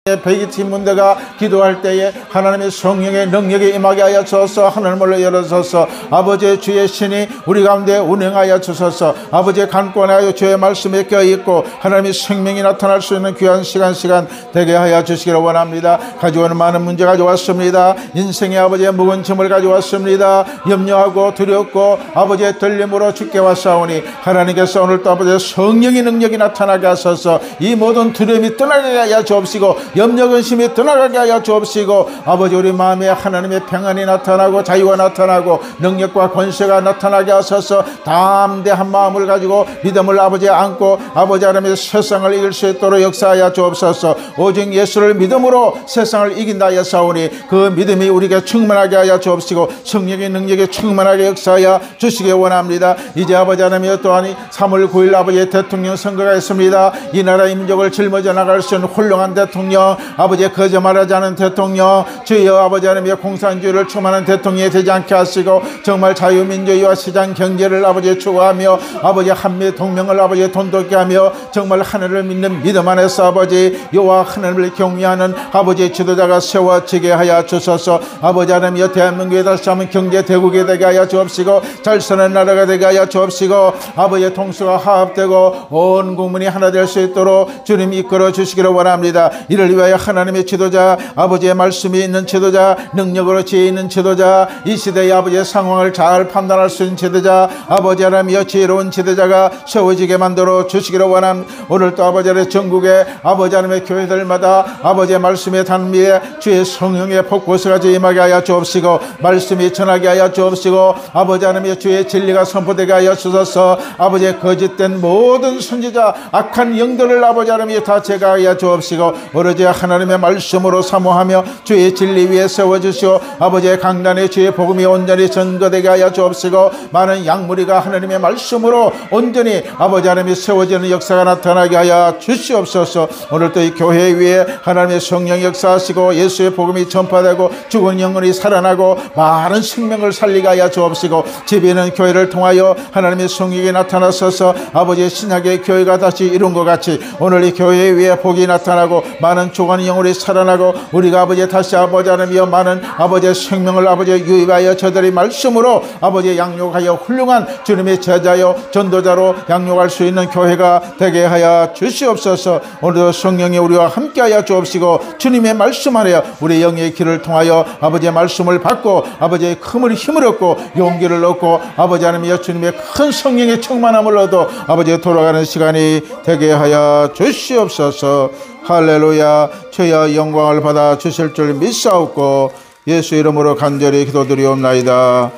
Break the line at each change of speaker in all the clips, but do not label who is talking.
베이티 문제가 기도할 때에 하나님의 성령의 능력이 임하게 하여 주소서. 하늘문을 열어주소서. 아버지의 주의 신이 우리 가운데 운행하여 주소서. 아버지의 간권하여 주의 말씀에 껴있고 하나님의 생명이 나타날 수 있는 귀한 시간 되게 하여 주시기를 원합니다. 가져오는 많은 문제 가져왔습니다. 인생의 아버지의 무거운 짐을 가져왔습니다. 염려하고 두렵고 아버지의 들림으로 주께 왔사오니 하나님께서 오늘 또 아버지의 성령의 능력이 나타나게 하소서. 이 모든 두려움이 떠나게 하여 주옵시고 염려 근심이 떠나가게 하여 주옵시고 아버지 우리 마음에 하나님의 평안이 나타나고 자유가 나타나고 능력과 권세가 나타나게 하소서. 담대한 마음을 가지고 믿음을 아버지에 안고 아버지 하나님의 세상을 이길 수 있도록 역사하여 주옵소서. 오직 예수를 믿음으로 세상을 이긴다 하였사오니 그 믿음이 우리에게 충만하게 하여 주옵시고 성령의 능력이 충만하게 역사하여 주시기 원합니다. 이제 아버지 하나님의 또한 3월 9일 아버지의 대통령 선거가 있습니다. 이 나라의 민족을 짊어져 나갈 수 있는 훌륭한 대통령, 아버지의 거짓말하지 않은 대통령, 주여 아버지 하나님의 공산주의를 충만한 대통령이 되지 않게 하시고 정말 자유민주주의와 시장 경제를 아버지의 추구하며 아버지 한미 동맹을 아버지의 돈독게 하며 정말 하늘을 믿는 믿음 안에서 아버지 여호와 하나님을 경외하는 아버지의 지도자가 세워지게 하여 주소서. 아버지 하나님의 대한민국에 다시 한번 경제 대국이 되게 하여 주옵시고 잘 사는 나라가 되게 하여 주옵시고 아버지의 통수가 화합되고 온 국민이 하나 될 수 있도록 주님 이끌어 주시기를 원합니다. 이를 위하여 하나님의 지도자, 아버지의 말씀이 있는 지도자, 능력으로 지혜 있는 지도자, 이 시대의 아버지의 상황을 잘 판단할 수 있는 지도자, 아버지 하나님의 지혜로운 지도자가 세워지게 만들어 주시기를 원함. 오늘 또 아버지 하나님의 전국에 아버지 하나님의 교회들마다 아버지의 말씀의 단미에 주의 성령의 폭포수가 임하게 하여 주옵시고 말씀이 전하게 하여 주옵시고 아버지 하나님의 주의 진리가 선포되게 하여 주소서. 아버지의 거짓된 모든 선지자 악한 영들을 아버지 하나님이 다 제거하여 주옵시고 오로지 하나님의 말씀으로 사모하며 주의 진리 위에 세워주시오. 아버지의 강단에 주의 복음이 온전히 전거되게 하여 주옵시고 많은 양무리가 하나님의 말씀으로 온전히 아버지 하나님이 세워지는 역사가 나타나게 하여 주시옵소서. 오늘 또 이 교회 위에 하나님의 성령 역사하시고 예수의 복음이 전파되고 죽은 영혼이 살아나고 많은 생명을 살리게 하여 주옵시고 집에 있는 교회를 통하여 하나님의 성령이 나타나셔서 아버지의 신약의 교회가 다시 이룬 것 같이 오늘 이 교회 위에 복이 나타나고 많은 죽은 영혼이 살아나고 우리가 아버지 다시 아버지 하나님이여 많은 아버지의 생명을 아버지의 유입하여 저들의 말씀으로 아버지의 양육하여 훌륭한 주님의 제자여 전도자로 양육할 수 있는 교회가 되게 하여 주시옵소서. 오늘도 성령이 우리와 함께하여 주옵시고 주님의 말씀 안에 우리 영의 길을 통하여 아버지의 말씀을 받고 아버지의 힘을 얻고 용기를 얻고 아버지 하나님이여 주님의 큰 성령의 충만함을 얻어 아버지의 돌아가는 시간이 되게 하여 주시옵소서. 할렐루야. 주여 영광을 받아 주실 줄 믿사옵고 예수 이름으로 간절히 기도드리옵나이다.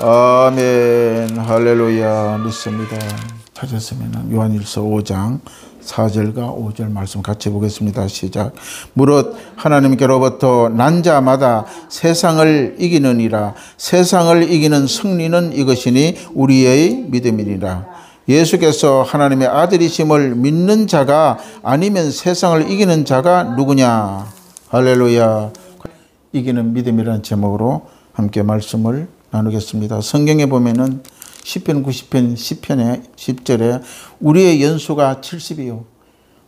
아멘. 할렐루야. 믿습니다. 찾았으면 요한일서 5장 4절과 5절 말씀 같이 보겠습니다. 시작. 무릇 하나님께로부터 난 자마다 세상을 이기느니라. 세상을 이기는 승리는 이것이니 우리의 믿음이니라. 예수께서 하나님의 아들이심을 믿는 자가 아니면 세상을 이기는 자가 누구냐. 할렐루야. 이기는 믿음이라는 제목으로 함께 말씀을 나누겠습니다. 성경에 보면은 시편 90편 10편에 10절에 우리의 연수가 70이요.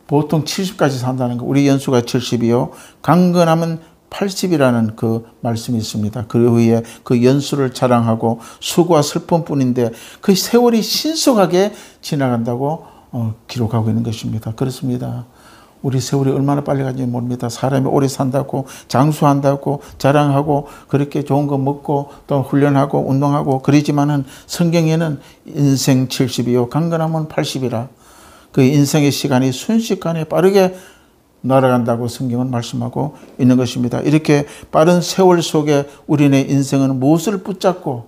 보통 70까지 산다는 거. 우리 연수가 70이요. 강건함은 80이라는 그 말씀이 있습니다. 그 후에 그 연수를 자랑하고 수고와 슬픔뿐인데 그 세월이 신속하게 지나간다고 기록하고 있는 것입니다. 그렇습니다. 우리 세월이 얼마나 빨리 가는지 모릅니다. 사람이 오래 산다고 장수한다고 자랑하고 그렇게 좋은 거 먹고 또 훈련하고 운동하고 그러지만은 성경에는 인생 70이요 강건함은 80이라 그 인생의 시간이 순식간에 빠르게 날아간다고 성경은 말씀하고 있는 것입니다. 이렇게 빠른 세월 속에 우리의 인생은 무엇을 붙잡고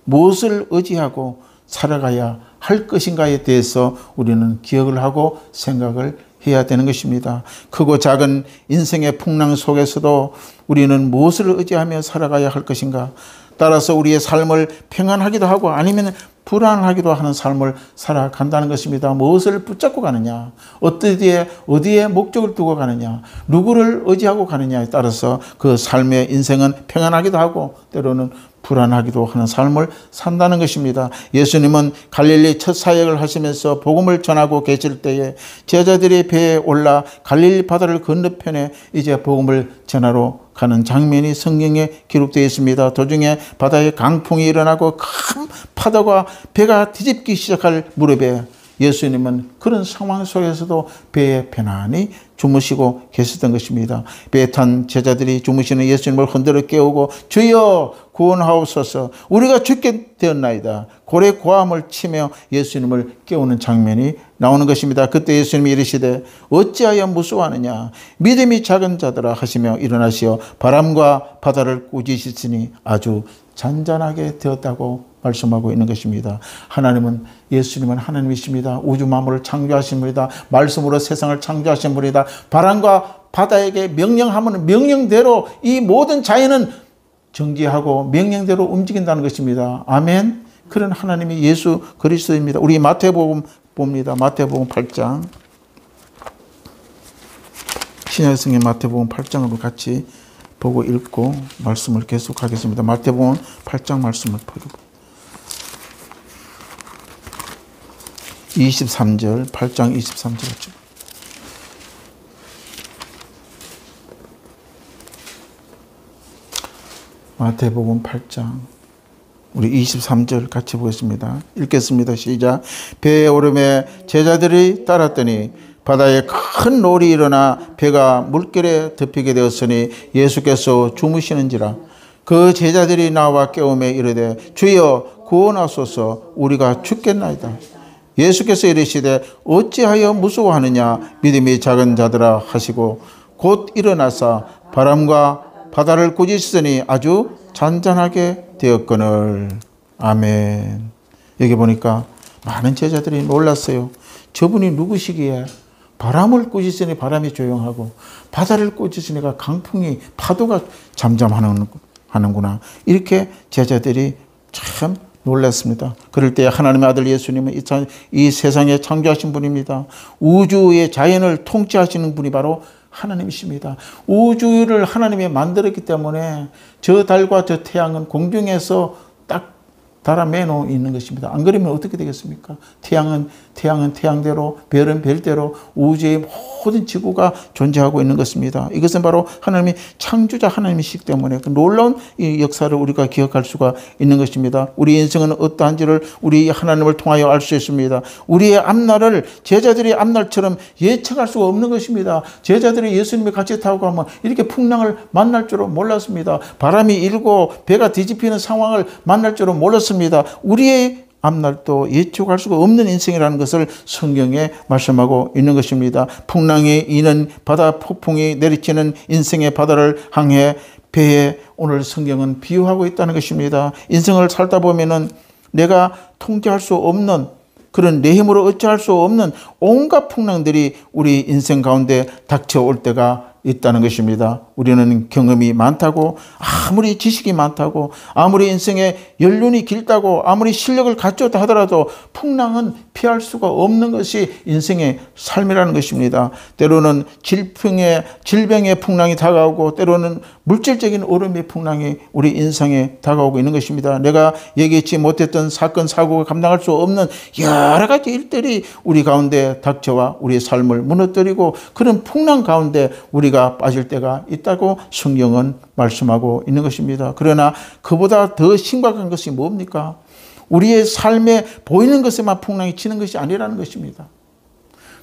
무엇을 의지하고 살아가야 할 것인가에 대해서 우리는 기억을 하고 생각을 해야 되는 것입니다. 크고 작은 인생의 풍랑 속에서도 우리는 무엇을 의지하며 살아가야 할 것인가. 따라서 우리의 삶을 평안하기도 하고 아니면 불안하기도 하는 삶을 살아간다는 것입니다. 무엇을 붙잡고 가느냐, 어디에 목적을 두고 가느냐, 누구를 의지하고 가느냐에 따라서 그 삶의 인생은 평안하기도 하고 때로는 불안하기도 하는 삶을 산다는 것입니다. 예수님은 갈릴리 첫 사역을 하시면서 복음을 전하고 계실 때에 제자들이 배에 올라 갈릴리 바다를 건너편에 이제 복음을 전하러 가는 장면이 성경에 기록되어 있습니다. 도중에 바다에 강풍이 일어나고 큰 파도가 배가 뒤집기 시작할 무렵에 예수님은 그런 상황 속에서도 배에 편안히 주무시고 계셨던 것입니다. 배에 탄 제자들이 주무시는 예수님을 흔들어 깨우고 주여 구원하옵소서 우리가 죽게 되었나이다. 고래 고함을 치며 예수님을 깨우는 장면이 나오는 것입니다. 그때 예수님이 이르시되 어찌하여 무서워하느냐 믿음이 작은 자들아 하시며 일어나시어 바람과 바다를 꾸짖으시니 아주 잔잔하게 되었다고 말씀하고 있는 것입니다. 예수님은 하나님이십니다. 우주 만물을 창조하신 분이다. 말씀으로 세상을 창조하신 분이다. 바람과 바다에게 명령하면 명령대로 이 모든 자연은 정지하고 명령대로 움직인다는 것입니다. 아멘. 그런 하나님이 예수 그리스도입니다. 우리 마태복음 봅니다. 마태복음 8장. 신약 성경 마태복음 8장으로 같이 보고 읽고 말씀을 계속하겠습니다. 마태복음 8장 말씀을 보고 23절 8장 23절 마태복음 8장 우리 23절 같이 보겠습니다. 읽겠습니다. 시작. 배에 오름에 제자들이 따랐더니 바다에 큰 놀이 일어나 배가 물결에 덮이게 되었으니 예수께서 주무시는지라. 그 제자들이 나와 깨우며 이르되 주여 구원하소서 우리가 죽겠나이다. 예수께서 이르시되 어찌하여 무서워하느냐 믿음이 작은 자들아 하시고 곧 일어나사 바람과 바다를 꾸짖으니 아주 잔잔하게 되었거늘. 아멘. 여기 보니까 많은 제자들이 놀랐어요. 저분이 누구시기에 바람을 꾸짖으니 바람이 조용하고 바다를 꾸짖으니까 강풍이 파도가 잠잠하는구나. 이렇게 제자들이 참 놀랐습니다. 그럴 때 하나님의 아들 예수님은 이 세상에 창조하신 분입니다. 우주의 자연을 통치하시는 분이 바로 하나님이십니다. 우주를 하나님이 만들었기 때문에 저 달과 저 태양은 공중에서 딱 달아매어 있는 것입니다. 안 그러면 어떻게 되겠습니까? 태양은 태양대로, 별은 별대로 우주의 모든 지구가 존재하고 있는 것입니다. 이것은 바로 하나님이 창조자 하나님이시기 때문에 그 놀라운 이 역사를 우리가 기억할 수가 있는 것입니다. 우리 인생은 어떠한지를 우리 하나님을 통하여 알 수 있습니다. 우리의 앞날을 제자들의 앞날처럼 예측할 수가 없는 것입니다. 제자들이 예수님이 같이 타고 가면 이렇게 풍랑을 만날 줄은 몰랐습니다. 바람이 일고 배가 뒤집히는 상황을 만날 줄은 몰랐습니다. 우리의 앞날도 예측할 수가 없는 인생이라는 것을 성경에 말씀하고 있는 것입니다. 풍랑이 이는 바다 폭풍이 내리치는 인생의 바다를 향해 배에 오늘 성경은 비유하고 있다는 것입니다. 인생을 살다 보면은 내가 통제할 수 없는 그런 내 힘으로 어찌할 수 없는 온갖 풍랑들이 우리 인생 가운데 닥쳐올 때가 있다는 것입니다. 우리는 경험이 많다고 아무리 지식이 많다고 아무리 인생에 연륜이 길다고 아무리 실력을 갖췄다 하더라도 풍랑은 피할 수가 없는 것이 인생의 삶이라는 것입니다. 때로는 질병의 풍랑이 다가오고 때로는 물질적인 어려움의 풍랑이 우리 인생에 다가오고 있는 것입니다. 내가 얘기했지 못했던 사건 사고가 감당할 수 없는 여러 가지 일들이 우리 가운데 닥쳐와 우리의 삶을 무너뜨리고 그런 풍랑 가운데 우리가 빠질 때가 있다고 성경은 말씀하고 있는 것입니다. 그러나 그보다 더 심각한 것이 뭡니까? 우리의 삶에 보이는 것에만 풍랑이 치는 것이 아니라는 것입니다.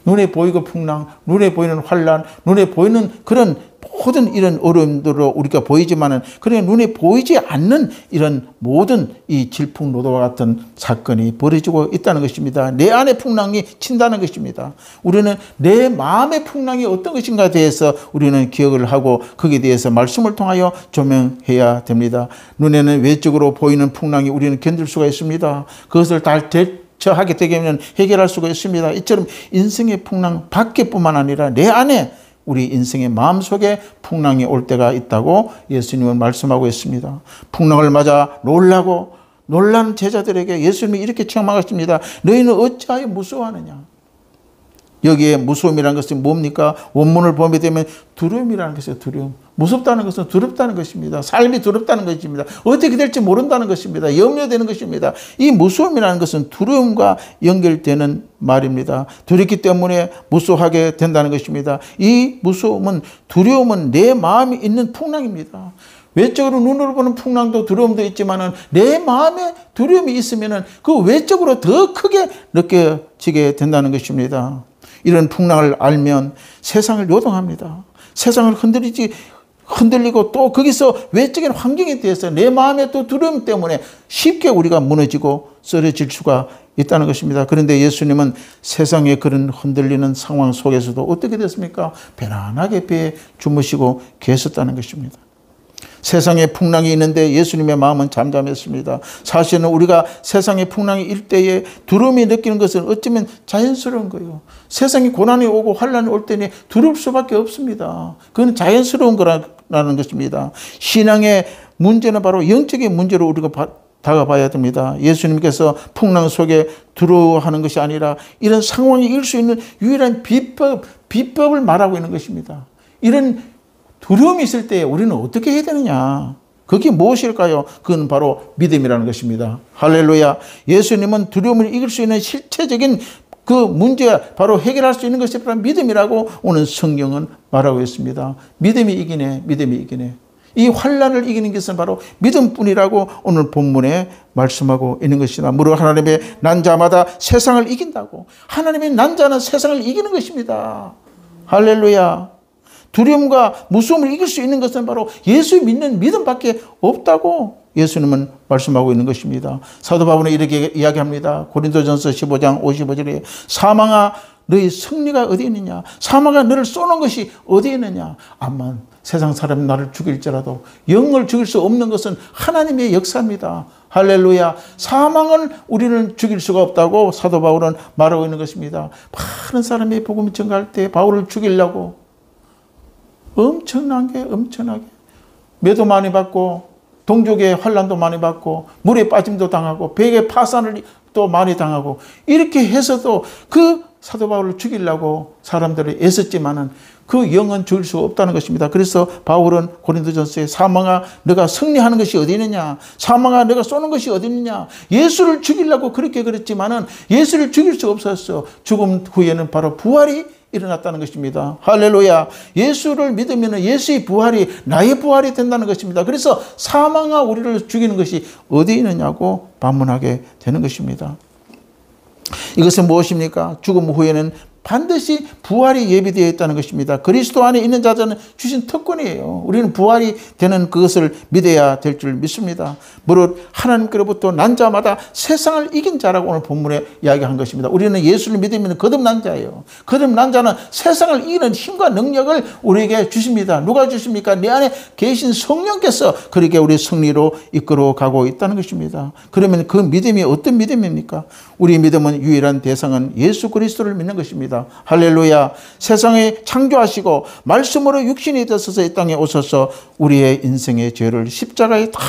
눈에 보이고 풍랑, 눈에 보이는 환난, 눈에 보이는 그런 모든 이런 어려움들로 우리가 보이지만은 그래 눈에 보이지 않는 이런 모든 이 질풍노도와 같은 사건이 벌어지고 있다는 것입니다. 내 안에 풍랑이 친다는 것입니다. 우리는 내 마음의 풍랑이 어떤 것인가에 대해서 우리는 기억을 하고 거기에 대해서 말씀을 통하여 조명해야 됩니다. 눈에는 외적으로 보이는 풍랑이 우리는 견딜 수가 있습니다. 그것을 다 대처하게 되면 해결할 수가 있습니다. 이처럼 인생의 풍랑 밖에뿐만 아니라 내 안에 우리 인생의 마음속에 풍랑이 올 때가 있다고 예수님은 말씀하고 있습니다. 풍랑을 맞아 놀란 제자들에게 예수님이 이렇게 책망하십니다. 너희는 어찌하여 무서워하느냐? 여기에 무서움이라는 것은 뭡니까? 원문을 보게 되면 두려움이라는 것이에요. 두려움. 무섭다는 것은 두렵다는 것입니다. 삶이 두렵다는 것입니다. 어떻게 될지 모른다는 것입니다. 염려되는 것입니다. 이 무서움이라는 것은 두려움과 연결되는 말입니다. 두렵기 때문에 무서워하게 된다는 것입니다. 이 무서움은, 두려움은 내 마음에 있는 풍랑입니다. 외적으로 눈으로 보는 풍랑도 두려움도 있지만은 내 마음에 두려움이 있으면은 그 외적으로 더 크게 느껴지게 된다는 것입니다. 이런 풍랑을 알면 세상을 요동합니다. 세상을 흔들리고 또 거기서 외적인 환경에 대해서 내 마음의 또 두려움 때문에 쉽게 우리가 무너지고 쓰러질 수가 있다는 것입니다. 그런데 예수님은 세상의 그런 흔들리는 상황 속에서도 어떻게 됐습니까? 편안하게 배에 주무시고 계셨다는 것입니다. 세상에 풍랑이 있는데 예수님의 마음은 잠잠했습니다. 사실은 우리가 세상에 풍랑이 일 때에 두려움이 느끼는 것은 어쩌면 자연스러운 거예요. 세상에 고난이 오고 환란이 올 때는 두려울 수밖에 없습니다. 그건 자연스러운 거라는 것입니다. 신앙의 문제는 바로 영적인 문제로 우리가 다가봐야 됩니다. 예수님께서 풍랑 속에 두려워하는 것이 아니라 이런 상황이 일 수 있는 유일한 비법을 말하고 있는 것입니다. 이런 두려움이 있을 때 우리는 어떻게 해야 되느냐? 그게 무엇일까요? 그건 바로 믿음이라는 것입니다. 할렐루야. 예수님은 두려움을 이길 수 있는 실체적인 그 문제, 바로 해결할 수 있는 것이 바로 믿음이라고 오늘 성경은 말하고 있습니다. 믿음이 이기네, 믿음이 이기네. 이 환란을 이기는 것은 바로 믿음뿐이라고 오늘 본문에 말씀하고 있는 것이다. 무릇 하나님의 난 자마다 세상을 이긴다고. 하나님의 난 자는 세상을 이기는 것입니다. 할렐루야. 두려움과 무서움을 이길 수 있는 것은 바로 예수 믿는 믿음밖에 없다고 예수님은 말씀하고 있는 것입니다. 사도 바울은 이렇게 이야기합니다. 고린도전서 15장 55절에 사망아 너희 승리가 어디 있느냐? 사망아 너를 쏘는 것이 어디 있느냐? 암만 세상 사람이 나를 죽일지라도 영을 죽일 수 없는 것은 하나님의 역사입니다. 할렐루야. 사망은 우리는 죽일 수가 없다고 사도 바울은 말하고 있는 것입니다. 많은 사람이 복음을 전가할 때 바울을 죽이려고 엄청나게 매도 많이 받고 동족의 환란도 많이 받고 물에 빠짐도 당하고 벽의 파산을 또 많이 당하고 이렇게 해서도 그 사도 바울을 죽이려고 사람들이 애썼지만은 그 영은 죽일 수 없다는 것입니다. 그래서 바울은 고린도전서에 사망아 너가 승리하는 것이 어디 있느냐? 사망아 너가 쏘는 것이 어디 있느냐? 예수를 죽이려고 그렇게 그랬지만은 예수를 죽일 수 없었어. 죽음 후에는 바로 부활이 일어났다는 것입니다. 할렐루야. 예수를 믿으면 예수의 부활이 나의 부활이 된다는 것입니다. 그래서 사망아 우리를 죽이는 것이 어디 있느냐고 반문하게 되는 것입니다. 이것은 무엇입니까? 죽음 후에는 반드시 부활이 예비되어 있다는 것입니다. 그리스도 안에 있는 자들은 주신 특권이에요. 우리는 부활이 되는 그것을 믿어야 될 줄 믿습니다. 무릇 하나님께로부터 난 자마다 세상을 이긴 자라고 오늘 본문에 이야기한 것입니다. 우리는 예수를 믿으면 거듭난 자예요. 거듭난 자는 세상을 이기는 힘과 능력을 우리에게 주십니다. 누가 주십니까? 내 안에 계신 성령께서 그렇게 우리 승리로 이끌어 가고 있다는 것입니다. 그러면 그 믿음이 어떤 믿음입니까? 우리 믿음은 유일한 대상은 예수 그리스도를 믿는 것입니다. 할렐루야. 세상에 창조하시고 말씀으로 육신이 되셔서 이 땅에 오셔서 우리의 인생의 죄를 십자가에 다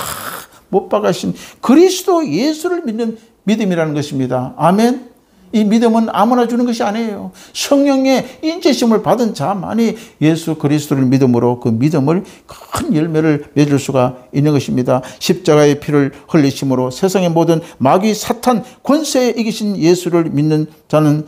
못 박으신 그리스도 예수를 믿는 믿음이라는 것입니다. 아멘. 이 믿음은 아무나 주는 것이 아니에요. 성령의 인재심을 받은 자만이 예수 그리스도를 믿음으로 그 믿음을 큰 열매를 맺을 수가 있는 것입니다. 십자가의 피를 흘리심으로 세상의 모든 마귀 사탄 권세에 이기신 예수를 믿는 자는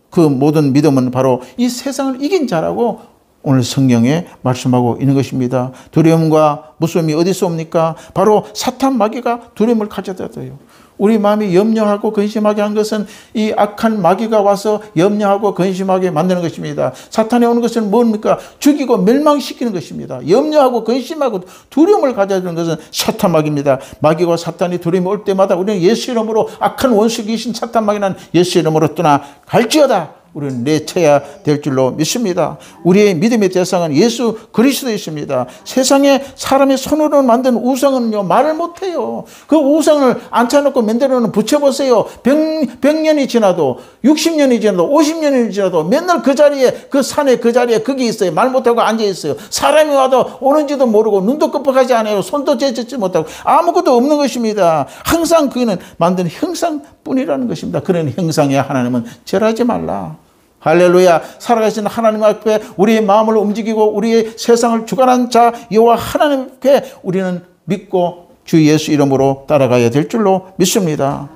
그 모든 믿음은 바로 이 세상을 이긴 자라고 오늘 성경에 말씀하고 있는 것입니다. 두려움과 무서움이 어디서 옵니까? 바로 사탄 마귀가 두려움을 가져다 줘요. 우리 마음이 염려하고 근심하게 한 것은 이 악한 마귀가 와서 염려하고 근심하게 만드는 것입니다. 사탄이 오는 것은 뭡니까? 죽이고 멸망시키는 것입니다. 염려하고 근심하고 두려움을 가져주는 것은 사탄 마귀입니다. 마귀와 사탄이 두려움이 올 때마다 우리는 예수 이름으로 악한 원수 귀신 사탄 마귀는 예수 이름으로 떠나 갈지어다. 우리는 내쳐야 될 줄로 믿습니다. 우리의 믿음의 대상은 예수 그리스도이십니다. 세상에 사람의 손으로 만든 우상은요 말을 못해요. 그 우상을 앉혀놓고 만들어놓은 붙여보세요. 100년이 지나도 60년이 지나도 50년이 지나도 맨날 그 자리에 그 산에 그 자리에 거기 있어요. 말 못하고 앉아있어요. 사람이 와도 오는지도 모르고 눈도 끔찍하지 않아요. 손도 재짓지 못하고 아무것도 없는 것입니다. 항상 그는 만든 형상뿐이라는 것입니다. 그런 형상에 하나님은 절하지 말라. 할렐루야. 살아계신 하나님 앞에 우리의 마음을 움직이고 우리의 세상을 주관한 자 여호와 하나님께 우리는 믿고 주 예수 이름으로 따라가야 될 줄로 믿습니다.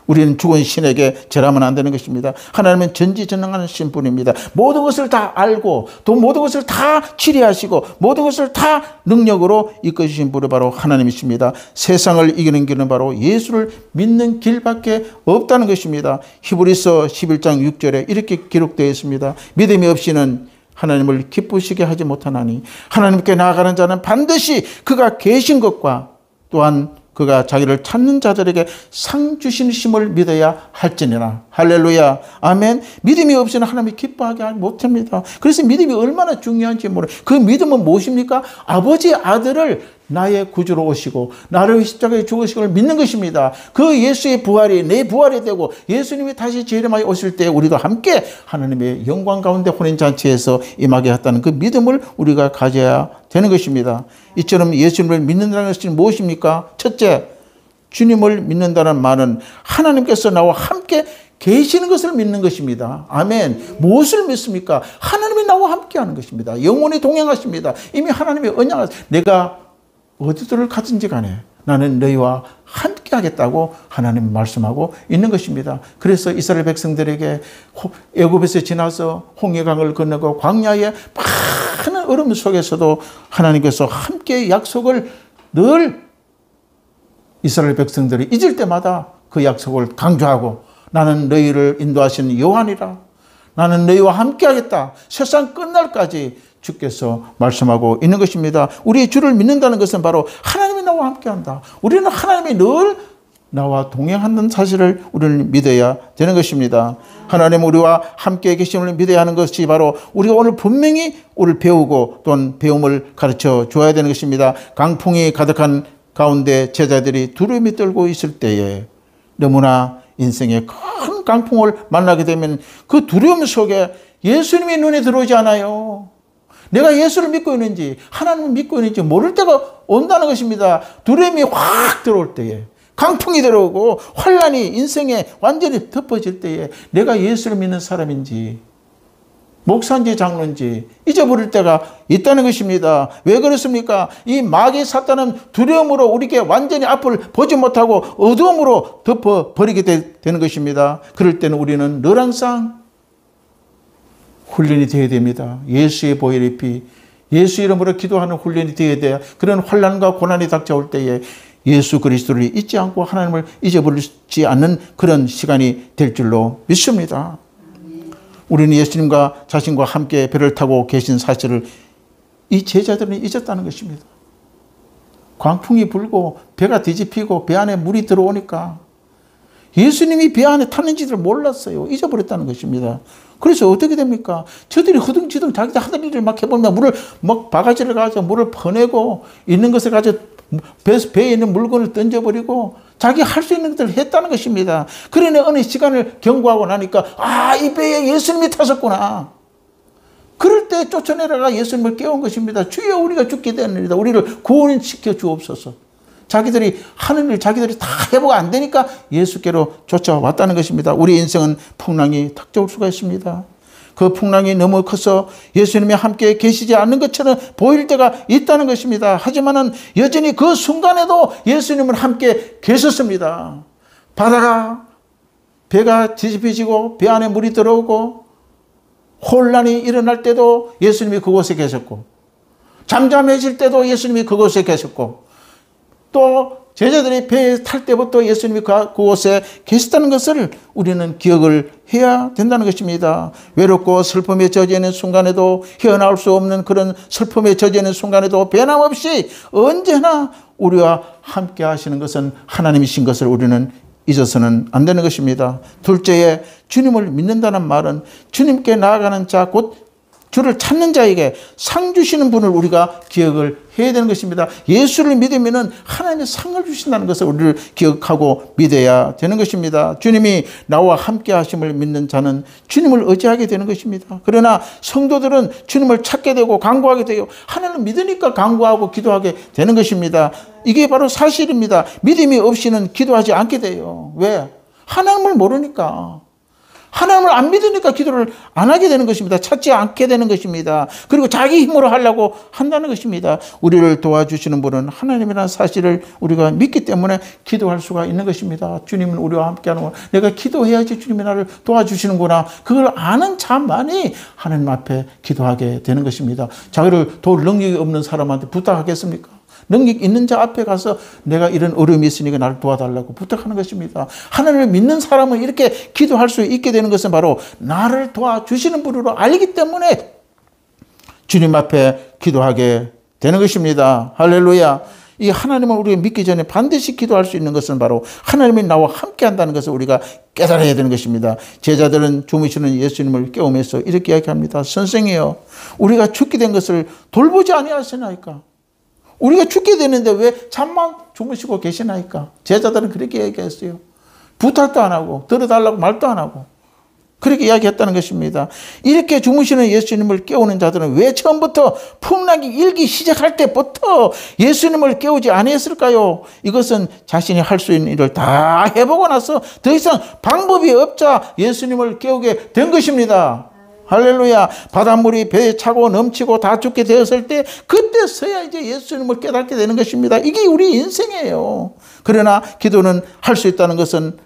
우리는 죽은 신에게 절하면 안 되는 것입니다. 하나님은 전지전능하는 신뿐입니다. 모든 것을 다 알고 또 모든 것을 다 치리하시고 모든 것을 다 능력으로 이끌으신 분이 바로 하나님이십니다. 세상을 이기는 길은 바로 예수를 믿는 길밖에 없다는 것입니다. 히브리서 11장 6절에 이렇게 기록되어 있습니다. 믿음이 없이는 하나님을 기쁘시게 하지 못하나니 하나님께 나아가는 자는 반드시 그가 계신 것과 또한 그가 자기를 찾는 자들에게 상 주시심을 믿어야 할지니라. 할렐루야. 아멘. 믿음이 없이는 하나님이 기뻐하게 못합니다. 그래서 믿음이 얼마나 중요한지 모르겠어요. 그 믿음은 무엇입니까? 아버지의 아들을 나의 구주로 오시고 나를 십자가에 죽으신 걸 믿는 것입니다. 그 예수의 부활이 내 부활이 되고 예수님이 다시 재림하여 오실 때 우리도 함께 하나님의 영광 가운데 혼인잔치에서 임하게 했다는 그 믿음을 우리가 가져야 되는 것입니다. 이처럼 예수님을 믿는다는 것은 무엇입니까? 첫째, 주님을 믿는다는 말은 하나님께서 나와 함께 계시는 것을 믿는 것입니다. 아멘. 무엇을 믿습니까? 하나님이 나와 함께 하는 것입니다. 영원히 동행하십니다. 이미 하나님의 언약을 내가 어디들을 가든지 간에 나는 너희와 함께 하겠다고 하나님 말씀하고 있는 것입니다. 그래서 이스라엘 백성들에게 애굽에서 지나서 홍해강을 건너고 광야의 많은 얼음 속에서도 하나님께서 함께 약속을 늘 이스라엘 백성들이 잊을 때마다 그 약속을 강조하고 나는 너희를 인도하시는 여호와니라. 나는 너희와 함께 하겠다. 세상 끝날까지 주께서 말씀하고 있는 것입니다. 우리의 주를 믿는다는 것은 바로 하나님이 나와 함께한다. 우리는 하나님이 늘 나와 동행하는 사실을 우리는 믿어야 되는 것입니다. 하나님 우리와 함께 계심을 믿어야 하는 것이 바로 우리가 오늘 분명히 오늘 배우고 또는 배움을 가르쳐 줘야 되는 것입니다. 강풍이 가득한 가운데 제자들이 두려움이 떨고 있을 때에 너무나 인생의 큰 강풍을 만나게 되면 그 두려움 속에 예수님의 눈에 들어오지 않아요. 내가 예수를 믿고 있는지 하나님을 믿고 있는지 모를 때가 온다는 것입니다. 두려움이 확 들어올 때에 강풍이 들어오고 환란이 인생에 완전히 덮어질 때에 내가 예수를 믿는 사람인지 목사인지 장로인지 잊어버릴 때가 있다는 것입니다. 왜 그렇습니까? 이 마귀 사탄은 두려움으로 우리에게 완전히 앞을 보지 못하고 어두움으로 덮어버리게 되는 것입니다. 그럴 때는 우리는 늘 항상 훈련이 되어야 됩니다. 예수의 보혈 입히 예수 이름으로 기도하는 훈련이 되어야 돼요. 그런 환난과 고난이 닥쳐올 때에 예수 그리스도를 잊지 않고 하나님을 잊어버리지 않는 그런 시간이 될 줄로 믿습니다. 우리는 예수님과 자신과 함께 배를 타고 계신 사실을 이 제자들은 잊었다는 것입니다. 광풍이 불고 배가 뒤집히고 배 안에 물이 들어오니까 예수님이 배 안에 탔는지를 몰랐어요. 잊어버렸다는 것입니다. 그래서 어떻게 됩니까? 저들이 허둥지둥 자기들 하던 일을 막 해보면 물을 막 바가지를 가지고 물을 퍼내고 있는 것을 가지고 배에 있는 물건을 던져버리고 자기 할 수 있는 것들을 했다는 것입니다. 그러니 어느 시간을 경고하고 나니까 이 배에 예수님이 타셨구나. 그럴 때 쫓아내려가 예수님을 깨운 것입니다. 주여 우리가 죽게 되느니라. 우리를 구원시켜 주옵소서. 자기들이 하는 일 자기들이 다 해보고 안 되니까 예수께로 쫓아왔다는 것입니다. 우리 인생은 풍랑이 닥쳐올 수가 있습니다. 그 풍랑이 너무 커서 예수님이 함께 계시지 않는 것처럼 보일 때가 있다는 것입니다. 하지만은 여전히 그 순간에도 예수님은 함께 계셨습니다. 바다가 배가 뒤집혀지고 배 안에 물이 들어오고 혼란이 일어날 때도 예수님이 그곳에 계셨고 잠잠해질 때도 예수님이 그곳에 계셨고 또 제자들이 배에 탈 때부터 예수님이 그곳에 계셨다는 것을 우리는 기억을 해야 된다는 것입니다. 외롭고 슬픔에 젖어 있는 순간에도 헤어나올 수 없는 그런 슬픔에 젖어 있는 순간에도 변함없이 언제나 우리와 함께 하시는 것은 하나님이신 것을 우리는 잊어서는 안 되는 것입니다. 둘째에 주님을 믿는다는 말은 주님께 나아가는 자 곧 주를 찾는 자에게 상 주시는 분을 우리가 기억을 해야 되는 것입니다. 예수를 믿으면 하나님의 상을 주신다는 것을 우리를 기억하고 믿어야 되는 것입니다. 주님이 나와 함께 하심을 믿는 자는 주님을 의지하게 되는 것입니다. 그러나 성도들은 주님을 찾게 되고 간구하게 되고 하나님을 믿으니까 간구하고 기도하게 되는 것입니다. 이게 바로 사실입니다. 믿음이 없이는 기도하지 않게 돼요. 왜? 하나님을 모르니까. 하나님을 안 믿으니까 기도를 안 하게 되는 것입니다. 찾지 않게 되는 것입니다. 그리고 자기 힘으로 하려고 한다는 것입니다. 우리를 도와주시는 분은 하나님이라는 사실을 우리가 믿기 때문에 기도할 수가 있는 것입니다. 주님은 우리와 함께하는 거, 내가 기도해야지 주님이 나를 도와주시는구나. 그걸 아는 자만이 하나님 앞에 기도하게 되는 것입니다. 자기를 도울 능력이 없는 사람한테 부탁하겠습니까? 능력 있는 자 앞에 가서 내가 이런 어려움이 있으니까 나를 도와달라고 부탁하는 것입니다. 하나님을 믿는 사람은 이렇게 기도할 수 있게 되는 것은 바로 나를 도와주시는 분으로 알기 때문에 주님 앞에 기도하게 되는 것입니다. 할렐루야. 이 하나님을 우리가 믿기 전에 반드시 기도할 수 있는 것은 바로 하나님이 나와 함께 한다는 것을 우리가 깨달아야 되는 것입니다. 제자들은 주무시는 예수님을 깨우면서 이렇게 이야기합니다. 선생이여, 우리가 죽게 된 것을 돌보지 아니하시나이까? 우리가 죽게 되는데 왜 잠만 주무시고 계시나이까? 제자들은 그렇게 얘기했어요. 부탁도 안 하고 들어달라고 말도 안 하고 그렇게 이야기했다는 것입니다. 이렇게 주무시는 예수님을 깨우는 자들은 왜 처음부터 풍랑이 일기 시작할 때부터 예수님을 깨우지 아니했을까요? 이것은 자신이 할 수 있는 일을 다 해보고 나서 더 이상 방법이 없자 예수님을 깨우게 된 것입니다. 할렐루야. 바닷물이 배에 차고 넘치고 다 죽게 되었을 때 그때서야 이제 예수님을 깨닫게 되는 것입니다. 이게 우리 인생이에요. 그러나 기도는 할 수 있다는 것은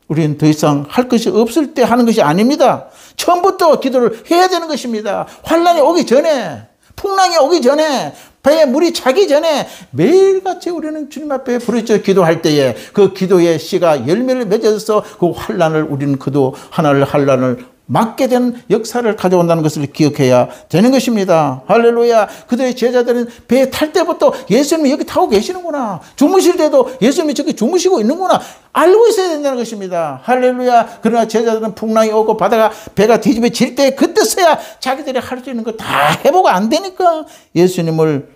우리는 더 이상 할 것이 없을 때 하는 것이 아닙니다. 처음부터 기도를 해야 되는 것입니다. 환란이 오기 전에, 풍랑이 오기 전에, 배에 물이 차기 전에 매일같이 우리는 주님 앞에 부르짖어 기도할 때에 그 기도의 씨가 열매를 맺어서 그 환란을 우리는 그도 하나를 환란을 맞게 된 역사를 가져온다는 것을 기억해야 되는 것입니다. 할렐루야. 그들의 제자들은 배에 탈 때부터 예수님이 여기 타고 계시는구나. 주무실 때도 예수님이 저기 주무시고 있는구나. 알고 있어야 된다는 것입니다. 할렐루야. 그러나 제자들은 풍랑이 오고 배가 뒤집어질 때 그때서야 자기들이 할 수 있는 거 다 해보고 안 되니까 예수님을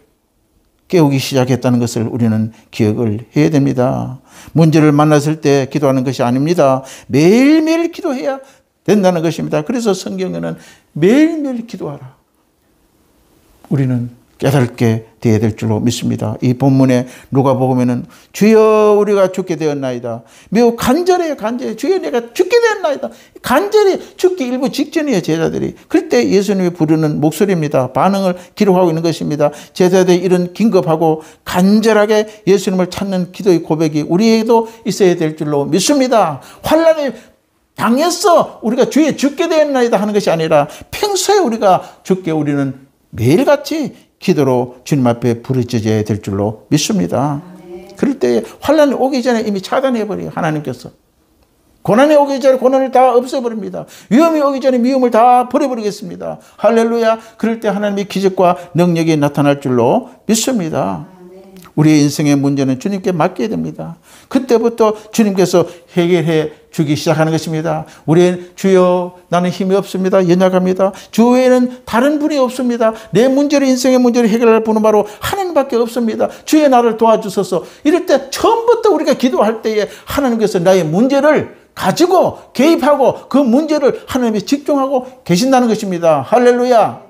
깨우기 시작했다는 것을 우리는 기억을 해야 됩니다. 문제를 만났을 때 기도하는 것이 아닙니다. 매일매일 기도해야 된다는 것입니다. 그래서 성경에는 매일매일 기도하라. 우리는 깨닫게 되어야 될 줄로 믿습니다. 이 본문에 누가복음에는 주여 우리가 죽게 되었나이다. 매우 간절해요. 주여 내가 죽게 되었나이다. 간절히 죽기 일부 직전이에요. 제자들이. 그럴 때 예수님이 부르는 목소리입니다. 반응을 기록하고 있는 것입니다. 제자들이 이런 긴급하고 간절하게 예수님을 찾는 기도의 고백이 우리에게도 있어야 될 줄로 믿습니다. 환란이 당했어. 우리가 주에 죽게 되었나이다 하는 것이 아니라 평소에 우리가 죽게 우리는 매일같이 기도로 주님 앞에 부르짖어야 될 줄로 믿습니다. 그럴 때 환란이 오기 전에 이미 차단해버려요. 하나님께서. 고난이 오기 전에 고난을 다 없애버립니다. 위험이 오기 전에 위험을 다 버려버리겠습니다. 할렐루야. 그럴 때 하나님의 기적과 능력이 나타날 줄로 믿습니다. 우리의 인생의 문제는 주님께 맡겨야 됩니다. 그때부터 주님께서 해결해 주기 시작하는 것입니다. 우리는 주여 나는 힘이 없습니다. 연약합니다. 주 외에는 다른 분이 없습니다. 내 문제를 인생의 문제를 해결할 분은 바로 하나님밖에 없습니다. 주여 나를 도와주소서. 이럴 때 처음부터 우리가 기도할 때에 하나님께서 나의 문제를 가지고 개입하고 그 문제를 하나님에 집중하고 계신다는 것입니다. 할렐루야.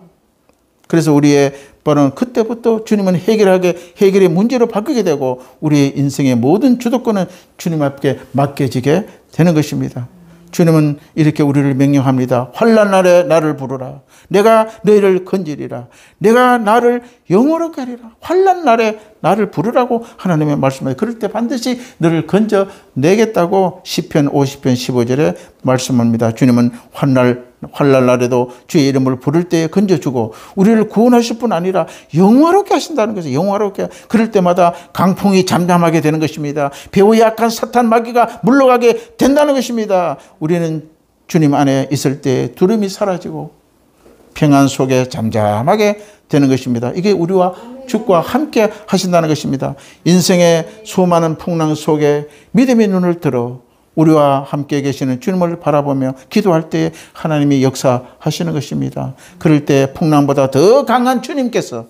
그래서 우리의 바로 그때부터 주님은 해결의 문제로 바뀌게 되고 우리의 인생의 모든 주도권은 주님 앞에 맡겨지게 되는 것입니다. 주님은 이렇게 우리를 명령합니다. 환난 날에 나를 부르라. 내가 너희를 건지리라. 내가 나를 영원하게 하리라. 환난 날에 나를 부르라고 하나님의 말씀하세요. 그럴 때 반드시 너를 건져내겠다고 시편 50편 15절에 말씀합니다. 주님은 환난 날에도 주의 이름을 부를 때에 건져주고 우리를 구원하실 뿐 아니라 영화롭게 하신다는 것이죠. 영화롭게. 그럴 때마다 강풍이 잠잠하게 되는 것입니다. 배우 약한 사탄 마귀가 물러가게 된다는 것입니다. 우리는 주님 안에 있을 때 두려움이 사라지고 평안 속에 잠잠하게 되는 것입니다. 이게 우리와 주과 함께 하신다는 것입니다. 인생의 수많은 풍랑 속에 믿음의 눈을 들어 우리와 함께 계시는 주님을 바라보며 기도할 때 하나님이 역사하시는 것입니다. 그럴 때 풍랑보다 더 강한 주님께서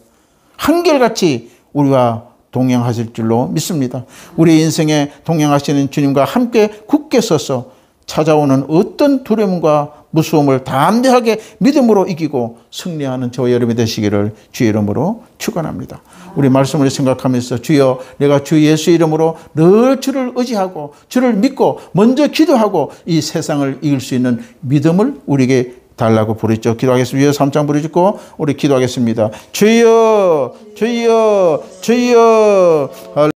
한결같이 우리와 동행하실 줄로 믿습니다. 우리 인생에 동행하시는 주님과 함께 굳게 서서 찾아오는 어떤 두려움과 무서움을 담대하게 믿음으로 이기고 승리하는 저와 여러분이 되시기를 주의 이름으로 축원합니다. 우리 말씀을 생각하면서 주여 내가 주 예수 이름으로 늘 주를 의지하고 주를 믿고 먼저 기도하고 이 세상을 이길 수 있는 믿음을 우리에게 달라고 부르죠. 기도하겠습니다. 위에 3장 부르짖고 우리 기도하겠습니다. 주여 주여 주여